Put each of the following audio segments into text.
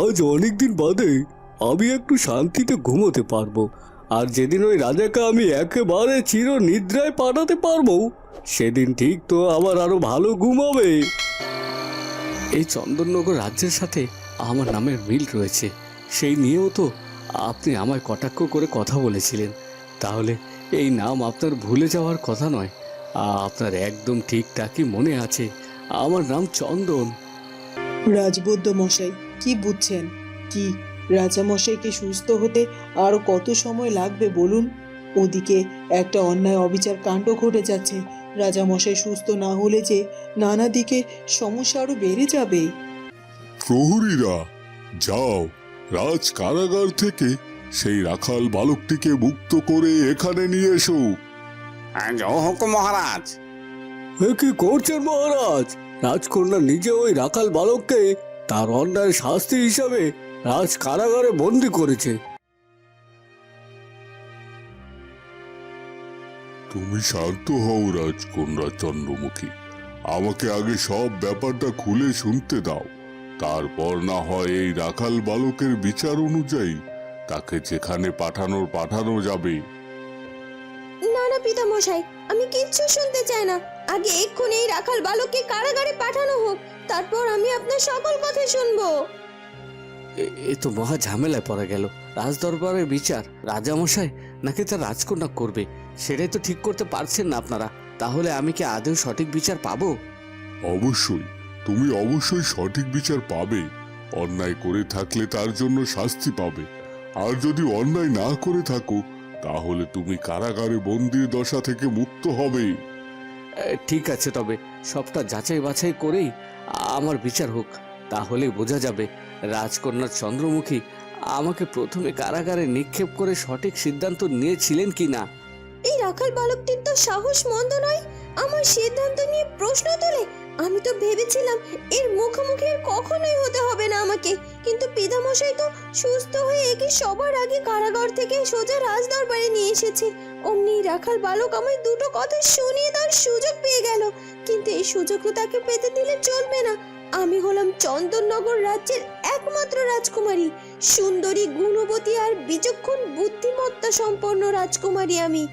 আজ অনেকদিন বাদে আমি একটু শান্তিতে ঘুমোতে পারবো। আর যেদিন ওই রাজাকে আমি একেবারে চির নিদ্রায় পাঠাতে পারবো, সেদিন ঠিক তো আবার আরো ভালো ঘুম হবে। এই চন্দননগর রাজ্যের সাথে আমার নামের মিল রয়েছে, সেই নিয়েও তো আপনি আমায় কটাক্ষ করে কথা বলেছিলেন। তাহলে এই নাম আপনার ভুলে যাওয়ার কথা নয়। আপনার একদম ঠিকঠাকই মনে আছে, আমার নাম চন্দন। রাজবৈদ্য মশাই, কি বুঝছেন? কি রাজা মশাইকে সুস্থ হতে আরো কত সময় লাগবে বলুন? ওদিকে একটা অন্যায় অবিচার কাণ্ড ঘটে যাচ্ছে। রাজা মশাই সুস্থ না হলে যে নানা দিকে সমস্যা আরো বেড়ে যাবে। প্রহরীরা, যাও, রাজ কারাগার থেকে সেই রাখাল বালকটিকে মুক্ত করে এখানে নিয়ে এসো। হুকুম মহারাজ। এ কি করছেন মহারাজ? রাজকন্যা নিজে ওই রাখাল বালককে তার অন্যায় শাস্তি হিসাবে রাজ কারাগারে বন্দি করেছে। তুমি শান্ত হও রাজকন্যা চন্দ্রমুখী। আমাকে আগে সব ব্যাপারটা খুলে শুনতে দাও, তারপর না হয় এই রাখাল বালকের বিচার অনুযায়ী তাকে যেখানে পাঠানো যাবে। না না পিতামশাই, আমি কিচ্ছু শুনতে চাই না। আগে এক্ষুনি এই রাখাল বালককে কারাগারে পাঠানো হোক, তারপর আমি আপনার সকল কথা শুনবো। এ তো মহা ঝামেলায় পড়ে গেল। রাজদরবারের বিচার রাজামশাই নাকি তার রাজকন্যা করবে, সেটাই তো ঠিক করতে পারছেন না আপনারা। তাহলে আমি কি আদৌ সঠিক বিচার পাবো? অবশ্যই, তুমি অবশ্যই সঠিক বিচার পাবে। অন্যায় করে থাকলে তার জন্য শাস্তি পাবে, আর যদি অন্যায় না করে থাকো তাহলে তুমি কারাগারে বন্দির দশা থেকে মুক্ত হবে। ঠিক আছে, তবে সবটা যাচাই বাছাই করেই আমার বিচার হোক, তাহলে বোঝা যাবে রাজকন্যার চন্দ্রমুখী আমাকে প্রথমে কারাগারে নিক্ষেপ করে সঠিক সিদ্ধান্ত নিয়েছিলেন কিনা। এই রাখাল বালকটির তো সাহস মন্দ নয়, আমার সিদ্ধান্ত নিয়ে প্রশ্ন তোলে। আমি তো ভেবেছিলাম এর মুখোমুখি আর কখনোই হতে হবে না আমাকে, কিন্তু পিতামশাই তো সুস্থ হয়ে একে সবার আগে কারাগার থেকে সোজা রাজদরবারে নিয়ে এসেছে। অমনি রাখাল বালক আমায় দুটো কথা শুনিয়ে দেওয়ার সুযোগ পেয়ে গেল, কিন্তু এই সুযোগ তো তাকে পেতে দিলে চলবে না। আমি হলাম চন্দননগর রাজ্যের একমাত্র রাজকুমারী, সুন্দরী, গুণবতী আর বিচক্ষণ বুদ্ধিমত্তা সম্পন্ন রাজকুমারী আমি।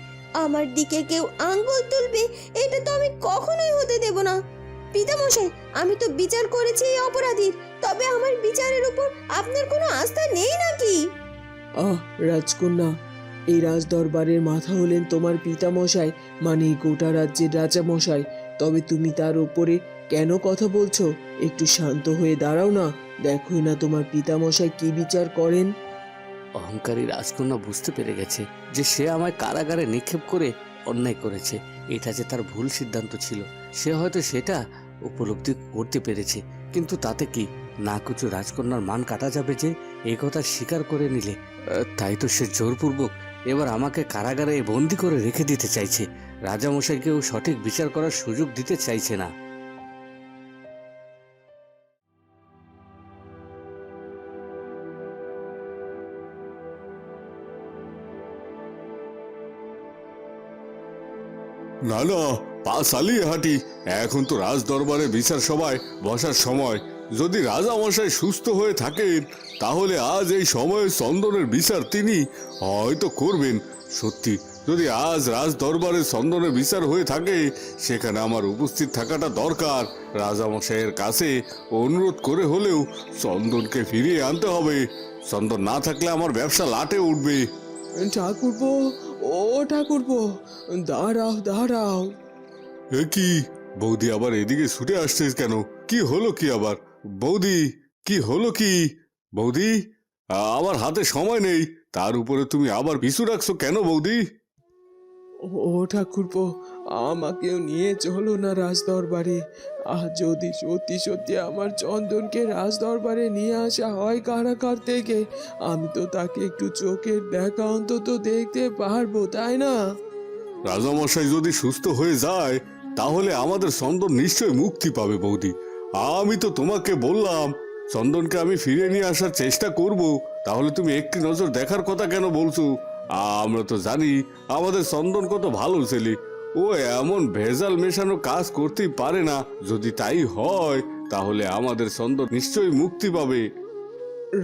আমার দিকে কেউ আঙ্গুল তুলবে এটা তো আমি কখনোই হতে দেব না। পিতামশাই, আমি তো বিচার করেছি এই অপরাধীর, তবে আমার বিচারের উপর আপনার কোনো আস্থা নেই নাকি? রাজকন্যা, এই রাজদরবারের মাথা হলেন তোমার পিতামশাই, মানে গোটা রাজ্যের রাজা মশাই। তবে তুমি তার উপরে কেন কথা বলছো? একটু শান্ত হয়ে দাঁড়াও না, দেখোই না তোমার পিতামশাই কি বিচার করেন। অহংকারী রাজকন্যা বুঝতে পেরে গেছে যে সে আমায় কারাগারে নিক্ষেপ করে অন্যায় করেছে। এটা যে তার ভুল সিদ্ধান্ত ছিল, সে হয়তো সেটা উপলব্ধি করতে পেরেছে। কিন্তু তাতে কি, না কিছু রাজকন্যার মান কাটা যাবে যে এই কথা স্বীকার করে নিলে। তাই তো সে জোরপূর্বক এবার আমাকে কারাগারে বন্দি করে রেখে দিতে চাইছে। রাজামশাইকেও সঠিক বিচার করার সুযোগ দিতে চাইছে না। না না, পা চালিয়ে হাঁটি। এখন তো রাজ দরবারে বিচার সভায় বসার সময়। যদি রাজা মশাই সুস্থ হয়ে থাকেন তাহলে আজ এই সময়ে চন্দনের বিচার তিনি হয়তো করবেন। সত্যি, যদি আজ রাজ দরবারে চন্দনের বিচার হয়ে থাকে সেখানে আমার উপস্থিত থাকাটা দরকার। রাজা মশাইয়ের কাছে অনুরোধ করে হলেও চন্দনকে ফিরিয়ে আনতে হবে। চন্দন না থাকলে আমার ব্যবসা লাটে উঠবে। ঠাকুরপো, ও ঠাকুরপো, দাঁড়াও দাঁড়াও। এ কি বৌদি, আবার এদিকে ছুটে আসছিস কেন? কি হলো কি আবার? বৌদি, কি হলো কি? বৌদি, আমার হাতে সময় নেই, তার উপরে তুমি আবার পিছু রাখছো কেন বৌদি? ও ঠাকুরপো, আমাকেও নিয়ে চলো না রাজদরবারে। যদি সত্যি সত্যি আমার চন্দনকে রাজদরবারে নিয়ে আসা হয় কারাগার থেকে, আমি তো তাকে একটু চোখের দেখা অন্তত দেখতে পারবো, তাই না? রাজামশাই যদি সুস্থ হয়ে যায় তাহলে আমাদের চন্দন নিশ্চয় মুক্তি পাবে বৌদি। আমি তো তোমাকে বললাম চন্দনকে আমি ফিরে নিয়ে আসার চেষ্টা করব, তাহলে তুমি একটি নজর দেখার কথা কেন বলছো? আমরা তো জানি আমাদের চন্দন কত ভালো ছেলে, ও এমন ভেজাল মেশানো কাজ করতেই পারে না। যদি তাই হয় তাহলে আমাদের চন্দন নিশ্চয়ই মুক্তি পাবে।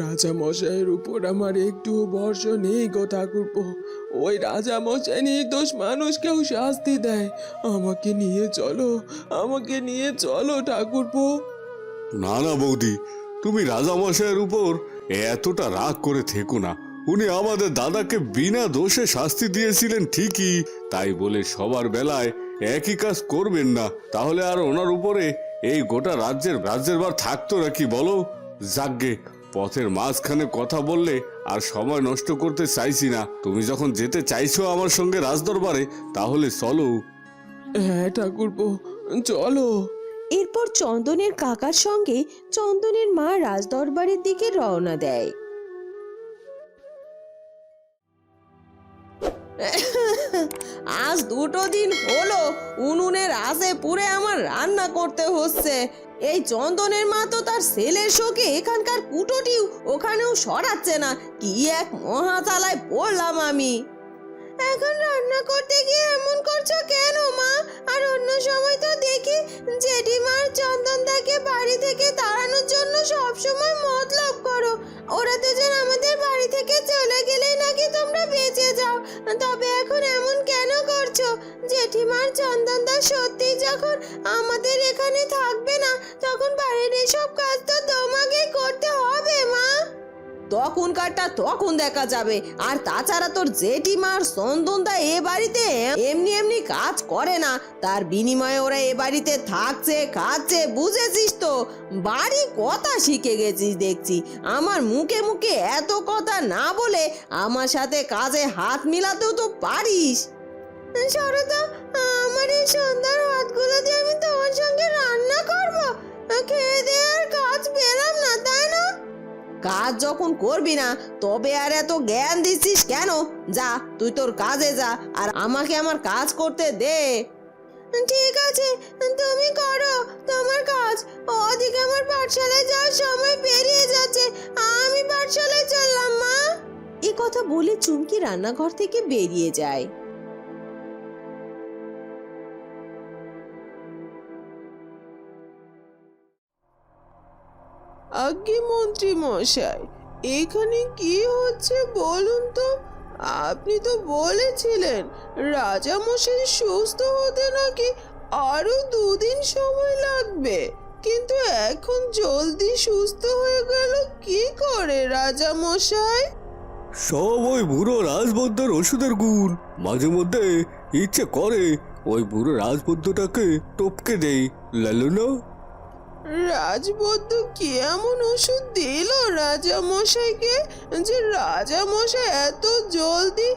রাজা মশাইয়ের উপর আমার একটু ভরসা নেই গো ঠাকুরপো। ওই রাজা মশাই নির্দোষ মানুষকেও শাস্তি দেয়। আমাকে নিয়ে চলো, আমাকে নিয়ে চলো ঠাকুরপো। না না বৌদি, তুমি রাজামশাইয়ের উপর এতটা রাগ করে থেকো না। উনি আমাদের দাদাকে বিনা দোষে শাস্তি দিয়েছিলেন ঠিকই, তাই বলে সবার বেলায় একই কাজ করবেন না, তাহলে আর ওনার উপরে এই গোটা রাজ্যের ভার থাকতো নাকি বলো? যাগ্গে, পথের মাঝখানে কথা বললে আর সময় নষ্ট করতে চাইছি না। তুমি যখন যেতে চাইছো আমার সঙ্গে রাজদরবারে, তাহলে চলো। হ্যাঁ ঠাকুরপো, চলো। এরপর চন্দনের কাকার সঙ্গে চন্দনের মা রাজদরবারের দিকে রওনা দেয়। আজ 2 দিন হলো উনুনের আঁচে পুড়ে আমার রান্না করতে হচ্ছে। এই চন্দনের মা তো তার ছেলের শোকে এখানকার কুটোটিও ওখানেও সরাচ্ছে না। কি এক মহাচালায় পড়লাম আমি। এখন রান্না করতে গিয়ে এমন করছো কেন মা? আর অন্য সময় তো দেখি জেঠিমার চন্দনদাকে বাড়ি থেকে তাড়ানোর জন্য সবসময় মতলব করো। ওরা দুজন আমাদের বাড়ি থেকে চলে গেলেই নাকি তোমরা বেঁচে যাও। তবে এখন এমন কেন করছো? জেঠিমার চন্দনদা সত্যি যখন আমাদের এখানে থাকবে না, তখন বাড়ির এসব কাজ তো তোমাকেই করতে হবে মা। তখনকারটা তখন দেখা যাবে। আর তাছাড়া তোর জেঠিমার চন্দনদা এ বাড়িতে এমনি এমনি কাজ করে না। তার বিনিময়ে ওরা এ বাড়িতে থাকছে, খাচ্ছে, বুঝেছিস তো? বাড়ি কথা শিখে গেছিস দেখছি। আমার মুখে মুখে এত কথা না বলে আমার সাথে কাজে হাত মিলাতেও তো পারিস। সরতা, আমার এই সুন্দর হাতগুলো দিয়ে আমি তোমার সঙ্গে রান্না করবো? খেয়ে দিয়ে আর কাজ পেলাম না, তাই না? কাজ যখন করবি না তবে আর এত জ্ঞান দিচ্ছিস কেন? যা, তুই তোর কাজে যা, আর আমাকে আমার কাজ করতে দে। ঠিক আছে, তুমি করো তোমার কাজ। ওদিকে আমার পাঠশালায় যাওয়ার সময় পেরিয়ে যাচ্ছে, আমি পাঠশালায় চললাম মা। এই কথা বলে চুমকি রান্নাঘর থেকে বেরিয়ে যায়। আজ্ঞে মন্ত্রী মশাই, এখানে কি হচ্ছে বলুন তো? আপনি তো বলেছিলেন রাজা মশাই সুস্থ হতে নাকি আরো 2 দিন সময় লাগবে, কিন্তু এখন জলদি সুস্থ হয়ে গেল কি করে রাজা মশাই? সব ওই বুড়ো রাজবদ্ধর ওষুধের গুণ। মাঝে মধ্যে ইচ্ছে করে ওই বুড়ো রাজবদ্ধটাকে টপকে দেই, লালু না? রাজবদ্ধ কি এমন ওষুধ দিল রাজা মশাইকে যে রাজা মশাই এত জলদি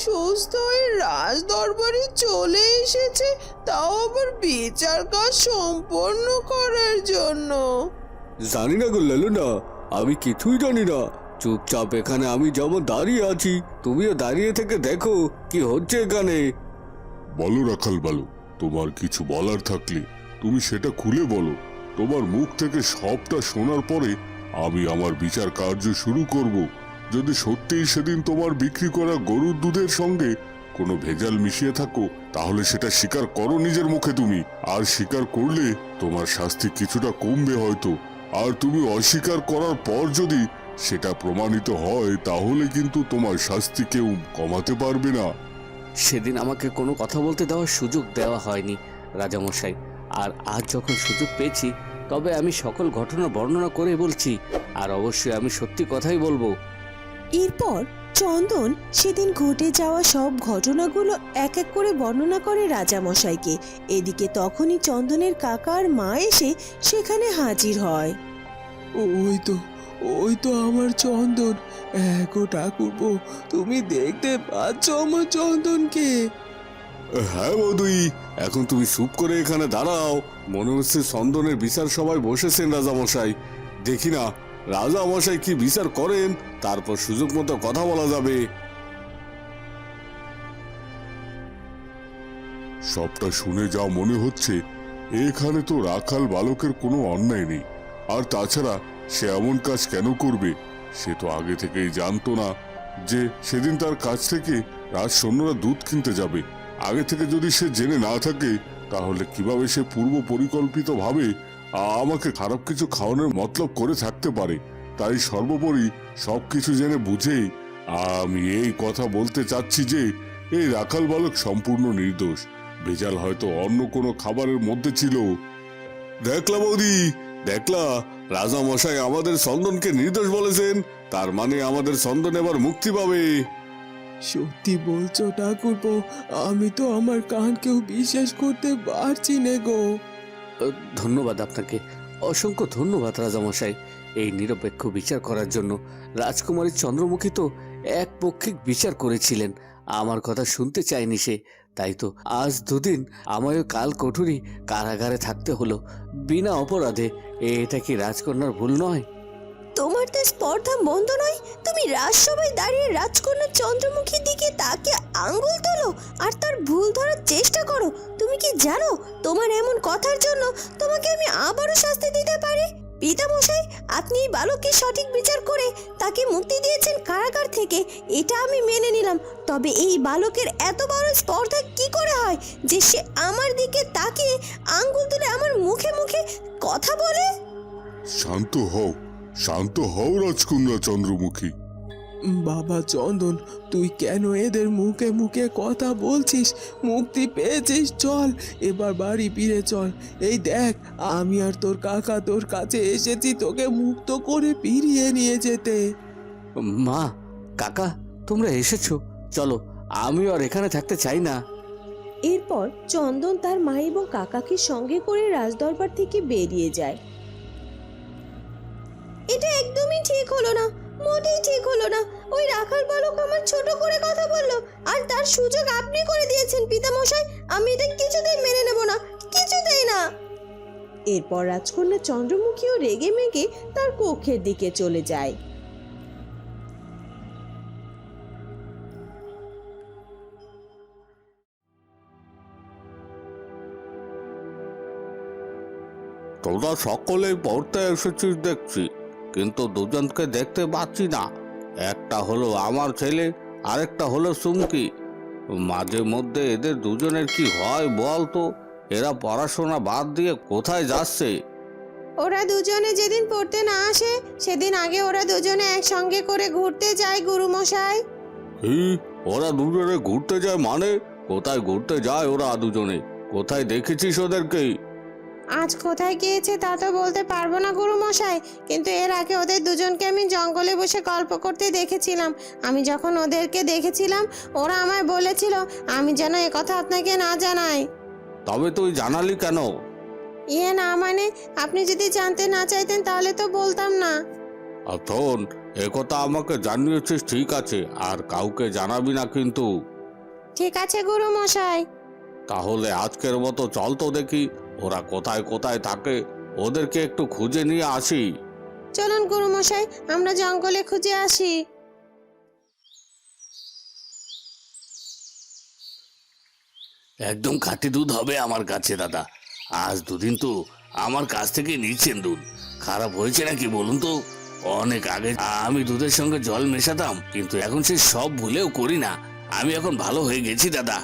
সুস্থ হয়ে রাজ দরবারে চলে এসেছে, তাও আবার বিচার কাজ সম্পন্ন করার জন্য? জানি না গো লালু না, আমি কিছুই জানি না। চুপচাপ এখানে আমি যেমন দাঁড়িয়ে আছি, তুমিও দাঁড়িয়ে থেকে দেখো কি হচ্ছে এখানে। বলো রাখাল বলো, তোমার কিছু বলার থাকলে তুমি সেটা খুলে বলো। তোমার মুখ থেকে সবটা শোনার পরে আমি আমার বিচার কার্য শুরু করব। যদি সত্যিই সেদিন তোমার বিক্রি করা গরুর দুধের সঙ্গে কোনো ভেজাল মিশিয়ে থাকো, তাহলে সেটা স্বীকার করো নিজের মুখে তুমি। আর স্বীকার করলে তোমার শাস্তি কিছুটা কমবে হয়তো। আর তুমি অস্বীকার করার পর যদি সেটা প্রমাণিত হয়, তাহলে কিন্তু তোমার শাস্তি কেউ কমাতে পারবে না। সেদিন আমাকে কোনো কথা বলতে দেওয়ার সুযোগ দেওয়া হয়নি রাজামশাই, আর আজ যখন সুযোগ পেয়েছি তবে আমি সকল ঘটনা বর্ণনা করে বলছি, আর অবশ্যই আমি সত্যি কথাই বলবো। এরপর চন্দন সেদিন ঘটে যাওয়া সব ঘটনাগুলো এক এক করে বর্ণনা করে রাজামশাইকে। এদিকে তখনই চন্দনের কাকা আর মা এসে সেখানে হাজির হয়। ওই তো আমার চন্দন। গো ঠাকুরপো, তুমি দেখতে পাচ্ছ আমার চন্দনকে? হ্যাঁ বধুই, এখন তুমি চুপ করে এখানে দাঁড়াও। মনে হচ্ছে চন্দনের বিচার সভায় বসেছেন রাজামশাই। দেখি না রাজামশাই কি বিচার করেন, তারপর সুযোগ মতো কথা বলা যাবে। সবটা শুনে যা মনে হচ্ছে, এখানে তো রাখাল বালকের কোনো অন্যায় নেই। আর তাছাড়া সে এমন কাজ কেন করবে? সে তো আগে থেকেই জানতো না যে সেদিন তার কাছ থেকে রাজসৈন্যরা দুধ কিনতে যাবে। আগে থেকে যদি সে জেনে না থাকে, তাহলে কিভাবে সে পূর্ব পরিকল্পিত ভাবে আমাকে খারাপ কিছু খাওয়ানোর মতলব করে থাকতে পারে। তাই সর্বোপরি সবকিছু জেনে বুঝে আমি এই কথা বলতে চাচ্ছি যে এই রাখাল বালক সম্পূর্ণ নির্দোষ। ভেজাল হয়তো অন্য কোনো খাবারের মধ্যে ছিল। দেখলা বৌদি, দেখলা, রাজা মশাই আমাদের চন্দনকে নির্দোষ বলেছেন। তার মানে আমাদের চন্দন এবার মুক্তি পাবে। সত্যি বলছো ঠাকুরপো? আমি তো আমার কানকেও বিশ্বাস করতে পারছি না গো। ধন্যবাদ আপনাকে, অসংখ্য ধন্যবাদ রাজামশাই এই নিরপেক্ষ বিচার করার জন্য। রাজকুমারী চন্দ্রমুখী তো একপক্ষিক বিচার করেছিলেন, আমার কথা শুনতে চায়নি সে। তাই তো আজ দুদিন আমায় কাল কঠুরি কারাগারে থাকতে হলো বিনা অপরাধে। এটা কি রাজকন্যার ভুল নয়? তোমার তো স্পর্ধা মন্দ নয়। তুমি রাজসভায় দাঁড়িয়ে রাজকন্যা চন্দ্রমুখীর দিকে তাকে আঙ্গুল তোলো আর তার ভুল ধরার চেষ্টা করো। তুমি কি জানো তোমার এমন কথার জন্য তোমাকে আমি আবারও শাস্তি দিতে পারি? পিতামশাই, আপনি এই বালককে সঠিক বিচার করে তাকে মুক্তি দিয়েছেন কারাগার থেকে, এটা আমি মেনে নিলাম। তবে এই বালকের এত বড় স্পর্ধা কি করে হয় যে সে আমার দিকে তাকিয়ে আঙ্গুল তুলে আমার মুখে মুখে কথা বলে? শান্ত হও, শান্ত হও রাজকন্যা চন্দ্রমুখী। বাবা চন্দন, তুই কেন এদের মুখে মুখে কথা বলছিস? মুক্তি পেয়েছিস, চল এবার বাড়ি ফিরে চল। এই দেখ, আমি আর তোর কাকা তোর কাছে এসেছি তোকে মুক্ত করে ফিরিয়ে নিয়ে যেতে। মা, কাকা, তোমরা এসেছো, চলো, আমিও আর এখানে থাকতে চাই না। এরপর চন্দন তার মা এবং কাকাকে সঙ্গে করে রাজদরবার থেকে বেরিয়ে যায়। এটা একদমই ঠিক হলো না, মোটেই ঠিক হলো না। ওই রাখাল বালক আমার ছোট করে কথা বললো, আর তার সুযোগ আপনি করে দিয়েছেন পিতামশাই। আমি এটা কিছুতেই মেনে নেব না, কিছুতেই না। এরপর রাজকন্যা চন্দ্রমুখীও রেগে মেগে তার কক্ষের দিকে চলে যায়। তোরা সকলেই পড়তে এসেছিস দেখছি, কিন্তু দুজনকে দেখতে পাচ্ছি না। একটা হলো আমার ছেলে, আরেকটা হলো সুমকি। মাঝে মধ্যে এদের দুজনের কি হয় বল তো? এরা পড়াশোনা বাদ দিয়ে কোথায় যাচ্ছে? ওরা দুজনে যেদিন পড়তে না আসে সেদিন আগে ওরা দুজনে একসঙ্গে করে ঘুরতে যায় গুরুমশাই। কি, ওরা দুজনে ঘুরতে যায় মানে? কোথায় ঘুরতে যায় ওরা দুজনে? কোথায় দেখেছিস ওদেরকে? আজ কোথায় গিয়েছে তা তো বলতে পারবো না গুরুমশাই, কিন্তু এর আগে ওদের দুজনকে আমি জঙ্গলে বসে গল্প করতে দেখেছিলাম। আমি যখন ওদেরকে দেখেছিলাম ওরা আমায় বলেছিল আমি যেন একথা আপনাকে না জানাই। তবে তুই জানালি কেন? ইয়ে না মানে, আপনি যদি জানতে না চাইতেন তাহলে তো বলতাম না। আর শোন, একথা আমাকে জানিয়েছিস ঠিক আছে, আর কাউকে জানাবি না কিন্তু। ঠিক আছে গুরুমশাই। তাহলে আজকের মতো চল তো দেখি ওরা কোথায় কোথায় থাকে, ওদেরকে একটু খুঁজে নিয়ে আসি। চলুন গুরুমশাই, আমরা জঙ্গলে খুঁজে আসি। একদম খাঁটি দুধ হবে আমার কাছে দাদা। আজ দুদিন তো আমার কাছ থেকে নিচ্ছেন দুধ। খারাপ হয়েছে নাকি বলুন তো? অনেক আগে আমি দুধের সঙ্গে জল মেশাতাম, কিন্তু এখন সে সব ভুলেও করি না। আমি এখন ভালো হয়ে গেছি দাদা।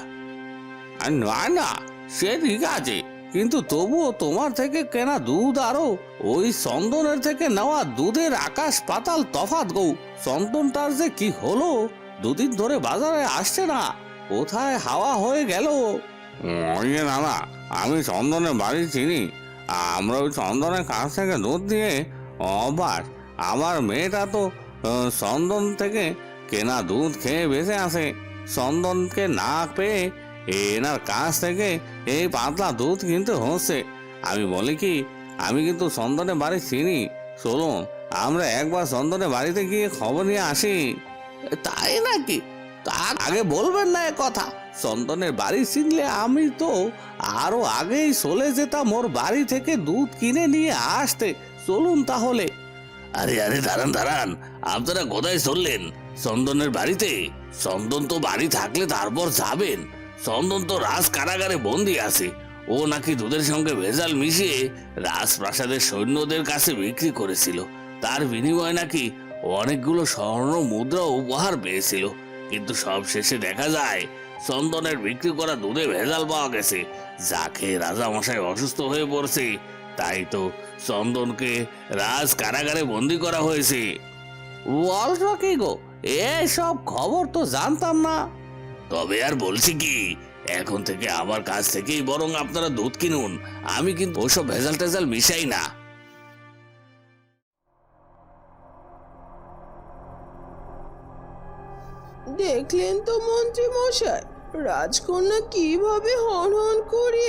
আর না না, সে ঠিক আছে, কিন্তু তবুও তোমার থেকে কেনা দুধ আরো ওই চন্দনের থেকে নেওয়া দুধের আকাশ পাতাল তফাৎ গো। চন্দনটার যে কি হলো, দুদিন ধরে বাজারে আসছে না, কোথায় হাওয়া হয়ে গেল? না না, আমি চন্দনের বাড়ি চিনি। আমরা ওই চন্দনের কাছ থেকে দুধ দিয়ে অভ্যাস। আমার মেয়েটা তো চন্দন থেকে কেনা দুধ খেয়ে বেঁচে আছে। চন্দনকে না পেয়ে এনার কাছ থেকে এই পাতলা দুধ কিন্তু হচ্ছে। আমি বলি কি, আমি কিন্তু চন্দনের বাড়ি চিনি। চলুন আমরা একবার চন্দনের বাড়িতে গিয়ে খবর নিয়ে আসি। তাই নাকি? তার আগে বলবেন না এ কথা। চন্দনের বাড়ি চিনলে আমি তো আরো আগেই চলে যেতাম ওর বাড়ি থেকে দুধ কিনে নিয়ে আসতে। চলুন তাহলে। আরে আরে, দাঁড়ান দাঁড়ান, আপনারা কোথায় চললেন? চন্দনের বাড়িতে? চন্দন তো বাড়ি থাকলে তারপর যাবেন। চন্দন তো রাজ কারাগারে বন্দি আছে। ও নাকি দুধের সঙ্গে ভেজাল মিশিয়ে রাজপ্রাসাদের সৈন্যদের কাছে বিক্রি করেছিল। তার বিনিময়ে নাকি অনেকগুলো স্বর্ণ মুদ্রা উপহার পেয়েছিল। কিন্তু সব শেষে দেখা যায় চন্দনের বিক্রি করা দুধে ভেজাল পাওয়া গেছে, যা খেয়ে রাজামশাই অসুস্থ হয়ে পড়ছে। তাই তো চন্দনকে রাজ কারাগারে বন্দি করা হয়েছে। বলছো কি গো, এসব খবর তো জানতাম না। তবে আর বলছি কি, এখন থেকে আমার কাছ থেকেই বরং আপনারা দুধ কিনুন। আমি কিন্তু ওসব ভেজাল টেজাল মিশাই না। দেখলেন তো মন্ত্রী মশাই, রাজকন্যা কিভাবে হন হন করে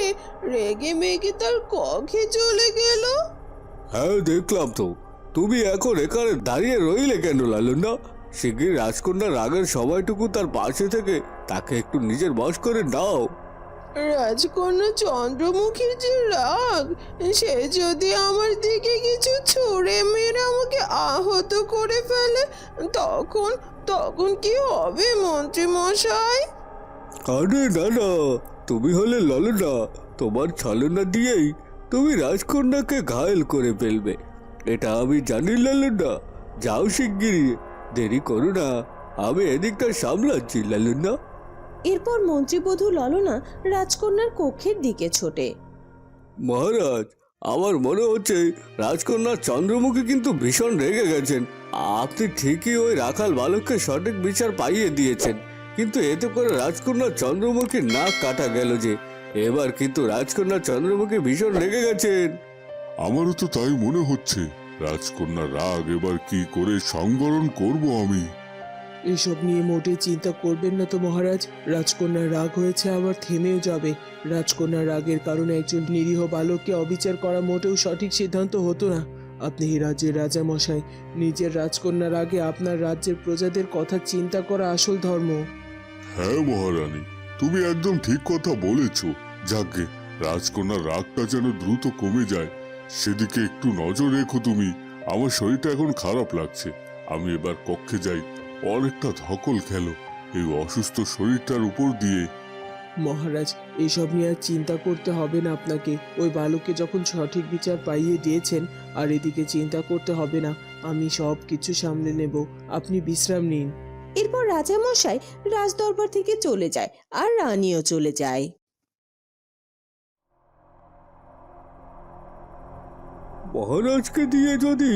রেগে মেগে তার কক্ষে চলে গেল। হ্যাঁ দেখলাম তো। তুমি এখন এখানে দাঁড়িয়ে রইলে কেন লালুনা? শিগগির রাজকন্যার রাগের সময়টুকু তার পাশে থেকে তাকে একটু নিজের বশ করে নাও। রাজকন্যা চন্দ্রমুখীর যে রাগ, সে যদি আমার দিকে কিছু ছুঁড়ে মেরে আমাকে আহত করে ফেলে, তখন তখন কি হবে মন্ত্রী মশাই? আরে না না, তুমি হলে লালুনা। তোমার ছলনা দিয়েই তুমি রাজকন্যাকে ঘায়েল করে ফেলবে, এটা আমি জানি লালুনা। যাও শিগগিরই, দেরি করো না, আমি এদিকটা সামলাচ্ছি লালুনা। এরপর মন্ত্রীবধূ ললনা রাজকন্যার কক্ষের দিকে ছোটে। মহারাজ, আমার মনে হচ্ছে রাজকন্যা চন্দ্রমুখী কিন্তু ভীষণ রেগে গেছেন। আপনি ঠিকই ওই রাখাল বালককে সঠিক বিচার পাইয়ে দিয়েছেন, কিন্তু এতে করে রাজকন্যা চন্দ্রমুখীর নাক কাটা গেল যে। এবার কিন্তু রাজকন্যা চন্দ্রমুখী ভীষণ রেগে গেছেন। আমারও তো তাই মনে হচ্ছে। রাজকন্যার রাগ এবার কি করে সংবরণ করব আমি? এসব নিয়ে মোটেই চিন্তা করবেন না তো মহারাজ। রাজকন্যার রাগ হয়েছে, আবার থেমেও যাবে। রাজকন্যার রাগের কারণে একজন নিরীহ বালককে অবিচার করা মোটেও সঠিক সিদ্ধান্ত হতো না। আপনি এই রাজ্যের রাজা মশাই, নিজের রাজকন্যার আগে আপনার রাজ্যের প্রজাদের কথা চিন্তা করা আসল ধর্ম। হ্যাঁ মহারানী, তুমি একদম ঠিক কথা বলেছ। যাকে রাজকন্যার রাগটা যেন দ্রুত কমে যায়, সেদিকে একটু নজর রেখো তুমি। আমার শরীরটা এখন খারাপ লাগছে, আমি এবার কক্ষে যাই। অনেকটা ধকল খেলো এই অসুস্থ শরীরটার উপর দিয়ে। মহারাজ, এসব নিয়ে আর চিন্তা করতে হবে না আপনাকে। ওই বালককে যখন সঠিক বিচার পাইয়ে দিয়েছেন, আর এদিকে চিন্তা করতে হবে না। আমি সব কিছু সামলে নেব, আপনি বিশ্রাম নিন। এরপর রাজামশাই রাজদরবার থেকে চলে যায় আর রানীও চলে যায়। মহারাজকে দিয়ে যদি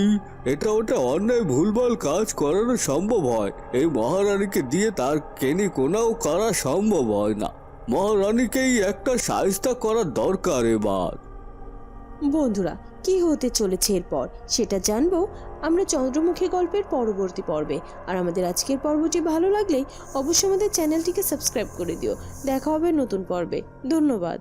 এটা ওটা অন্যায় ভুলভাল কাজ করানো সম্ভব হয়, এই মহারানীকে দিয়ে তার কেনি কোনাও করা সম্ভব হয় না। মহারানীকেই একটা সাহায্য করার দরকার এবার। বন্ধুরা, কি হতে চলেছে এরপর সেটা জানবো আমরা চন্দ্রমুখী গল্পের পরবর্তী পর্বে। আর আমাদের আজকের পর্বটি ভালো লাগলে অবশ্যই আমাদের চ্যানেলটিকে সাবস্ক্রাইব করে দিও। দেখা হবে নতুন পর্বে। ধন্যবাদ।